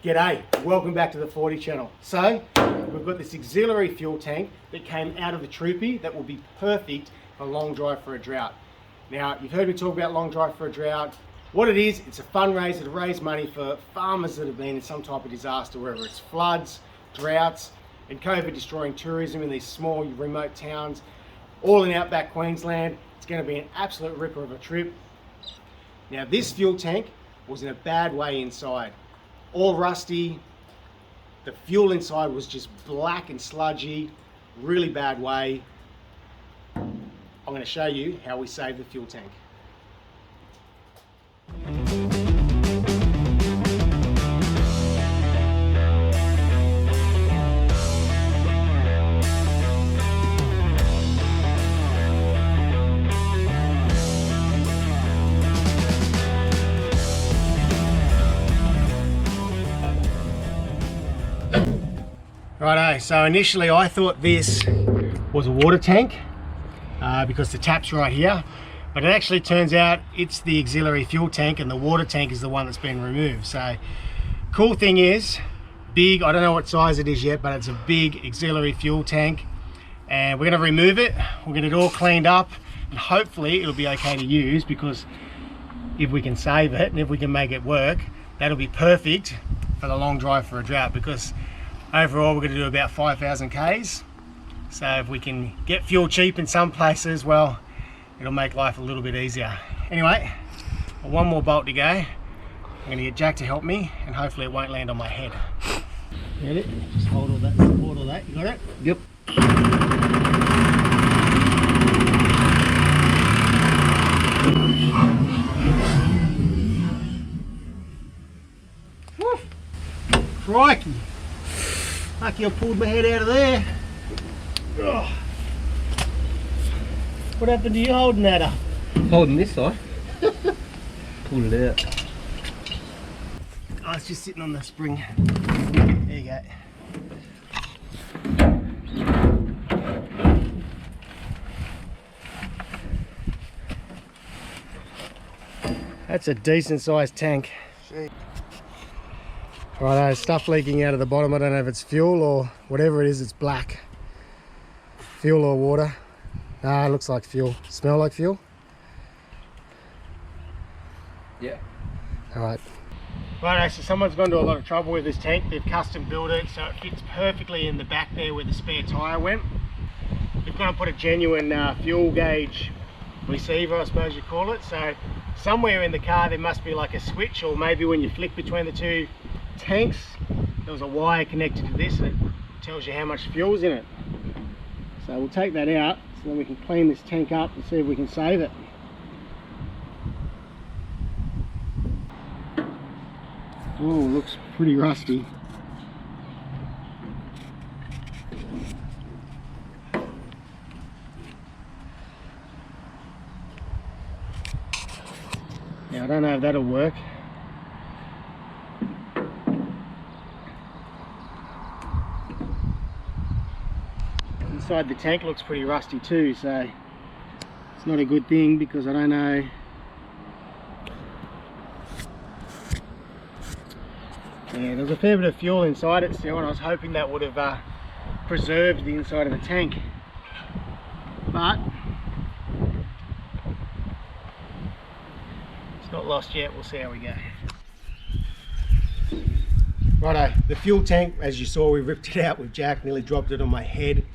G'day, welcome back to the 40 channel. So, we've got this auxiliary fuel tank that came out of the troopy that will be perfect for a long drive for a drought. Now, you've heard me talk about long drive for a drought. What it is, it's a fundraiser to raise money for farmers that have been in some type of disaster, whether it's floods, droughts, and COVID destroying tourism in these small remote towns, all in outback Queensland. It's going to be an absolute ripper of a trip. Now, this fuel tank was in a bad way inside. All rusty, the fuel inside was just black and sludgy, really bad way. I'm going to show you how we saved the fuel tank. Righto, so initially I thought this was a water tank because the tap's right here, but it actually turns out it's the auxiliary fuel tank and the water tank is the one that's been removed. So cool thing is, big, I don't know what size it is yet, but it's a big auxiliary fuel tank, and we're going to remove it, we'll get it all cleaned up, and hopefully it'll be okay to use, because if we can save it and if we can make it work, that'll be perfect for the long drive for a drought, because overall, we're going to do about 5,000 Ks. So if we can get fuel cheap in some places, well, it'll make life a little bit easier. Anyway, one more bolt to go. I'm going to get Jack to help me, and hopefully it won't land on my head. Get it? Just hold all that, support all that. You got it? Yep. Woo. Crikey. Lucky I pulled my head out of there. Oh. What happened to you holding that up? Holding this side. Pull it out. Oh, it's just sitting on the spring. There you go. That's a decent sized tank. Right, there's stuff leaking out of the bottom. I don't know if it's fuel or whatever it is, it's black. Fuel or water. Ah, it looks like fuel. Smell like fuel? Yeah. Alright. Right, so someone's gone to a lot of trouble with this tank. They've custom built it so it fits perfectly in the back there where the spare tyre went. They've got to put a genuine fuel gauge receiver, I suppose you call it. So somewhere in the car there must be like a switch, or maybe when you flick between the two tanks, there was a wire connected to this and it tells you how much fuel's in it. So we'll take that out so then we can clean this tank up and see if we can save it. Oh, looks pretty rusty. Now I don't know if that'll work. Inside the tank looks pretty rusty too, so it's not a good thing, because I don't know. Yeah, there's a fair bit of fuel inside it still, and I was hoping that would have preserved the inside of the tank, but it's not lost yet. We'll see how we go. Righto, the fuel tank, as you saw, we ripped it out with Jack, nearly dropped it on my head.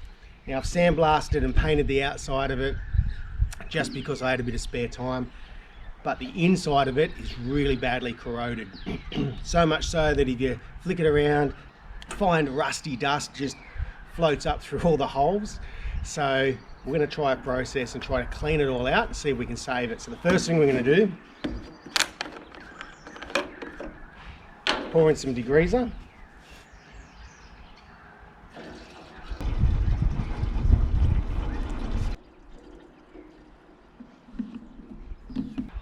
Now I've sandblasted and painted the outside of it just because I had a bit of spare time, but the inside of it is really badly corroded. So much so that if you flick it around, fine rusty dust just floats up through all the holes. So we're going to try a process and try to clean it all out and see if we can save it. So the first thing we're going to do, pour in some degreaser.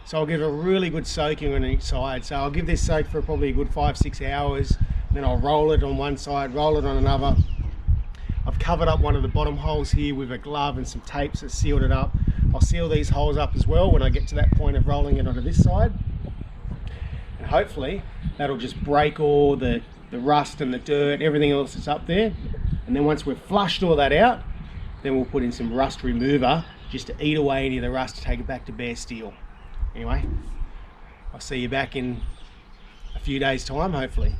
So I'll give a really good soaking on each side. So I'll give this soak for probably a good 5-6 hours. Then I'll roll it on one side, roll it on another. I've covered up one of the bottom holes here with a glove and some tapes that sealed it up. I'll seal these holes up as well when I get to that point of rolling it onto this side. And hopefully that'll just break all the the rust and the dirt, everything else that's up there. And then once we've flushed all that out, then we'll put in some rust remover just to eat away any of the rust to take it back to bare steel. Anyway, I'll see you back in a few days' time, hopefully.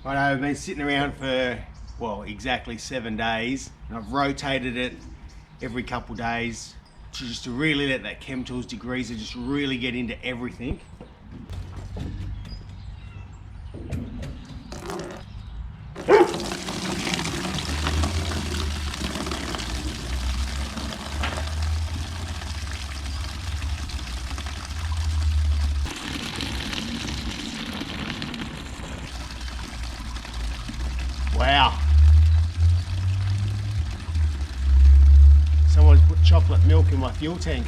Right, I've been sitting around for, well, exactly 7 days, and I've rotated it every couple days just to really let that Chem Tools degreaser just really get into everything. Wow. Someone's put chocolate milk in my fuel tank.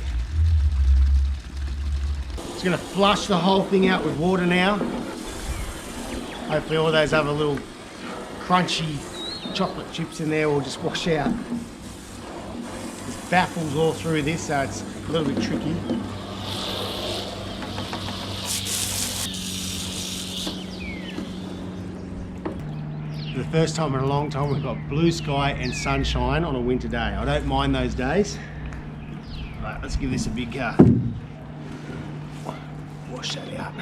Just gonna flush the whole thing out with water now. Hopefully all those other little crunchy chocolate chips in there will just wash out. There's baffles all through this, so it's a little bit tricky. For the first time in a long time, we've got blue sky and sunshine on a winter day. I don't mind those days. Right, let's give this a big wash that out.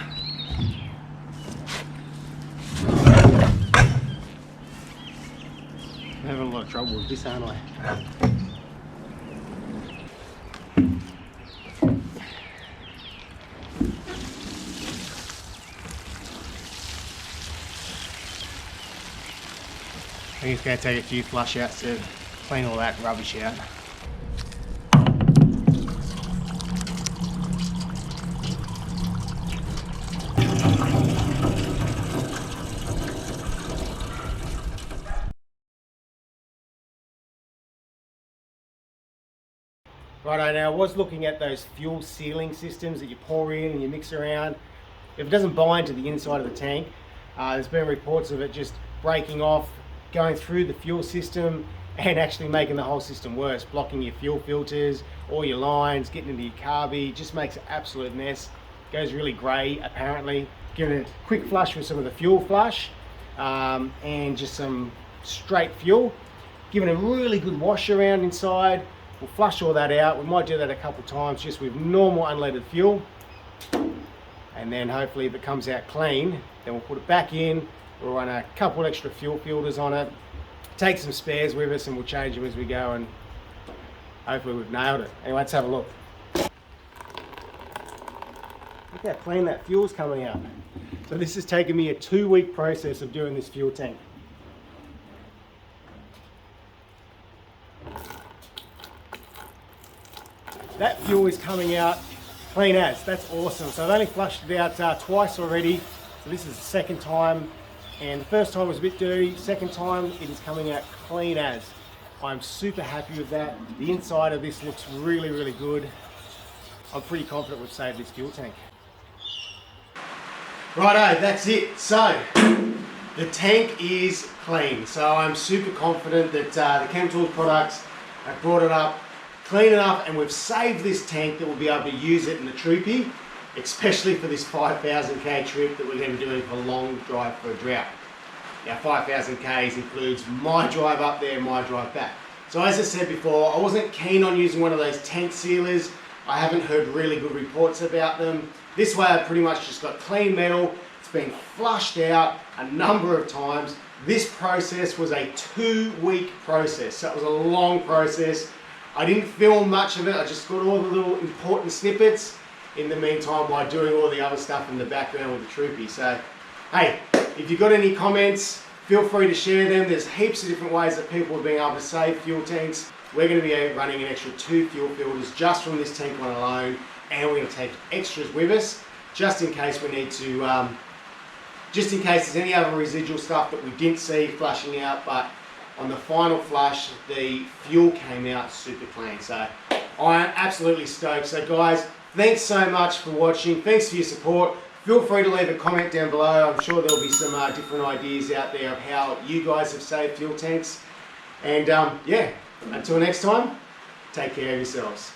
I'm having a lot of trouble with this, aren't I? I think it's going to take a few flush outs to clean all that rubbish out. Righto, now I was looking at those fuel sealing systems that you pour in and you mix around. If it doesn't bind to the inside of the tank, there's been reports of it just breaking off, going through the fuel system and actually making the whole system worse, blocking your fuel filters, all your lines, getting into your carby, just makes an absolute mess. Goes really grey apparently. Giving it a quick flush with some of the fuel flush and just some straight fuel. Giving it a really good wash around inside. We'll flush all that out. We might do that a couple times just with normal unleaded fuel. And then hopefully if it comes out clean, then we'll put it back in. We'll run a couple extra fuel filters on it, take some spares with us and we'll change them as we go and hopefully we've nailed it. Anyway, let's have a look. Look how clean that fuel's coming out. So this has taken me a 2-week process of doing this fuel tank. That fuel is coming out clean as. That's awesome. So I've only flushed it out twice already. So this is the second time. And the first time was a bit dirty, second time it is coming out clean as. I'm super happy with that. The inside of this looks really, really good. I'm pretty confident we've saved this fuel tank. Righto, that's it. So, the tank is clean. So I'm super confident that the Chem Tools products have brought it up clean enough and we've saved this tank that we'll be able to use it in the troopy, especially for this 5,000k trip that we're going to be doing for a long drive for a drought. Now 5,000k's includes my drive up there and my drive back. So as I said before, I wasn't keen on using one of those tank sealers. I haven't heard really good reports about them. This way I've pretty much just got clean metal. It's been flushed out a number of times. This process was a 2-week process, so it was a long process. I didn't film much of it, I just got all the little important snippets in the meantime while doing all the other stuff in the background with the troopy. So, hey, if you've got any comments, feel free to share them. There's heaps of different ways that people are being able to save fuel tanks. We're going to be running an extra 2 fuel filters just from this tank one alone, and we're going to take extras with us just in case we need to, just in case there's any other residual stuff that we didn't see flushing out. But on the final flush, the fuel came out super clean. So I'm absolutely stoked. So guys, thanks so much for watching. Thanks for your support. Feel free to leave a comment down below. I'm sure there'll be some different ideas out there of how you guys have saved fuel tanks. And yeah, until next time, take care of yourselves.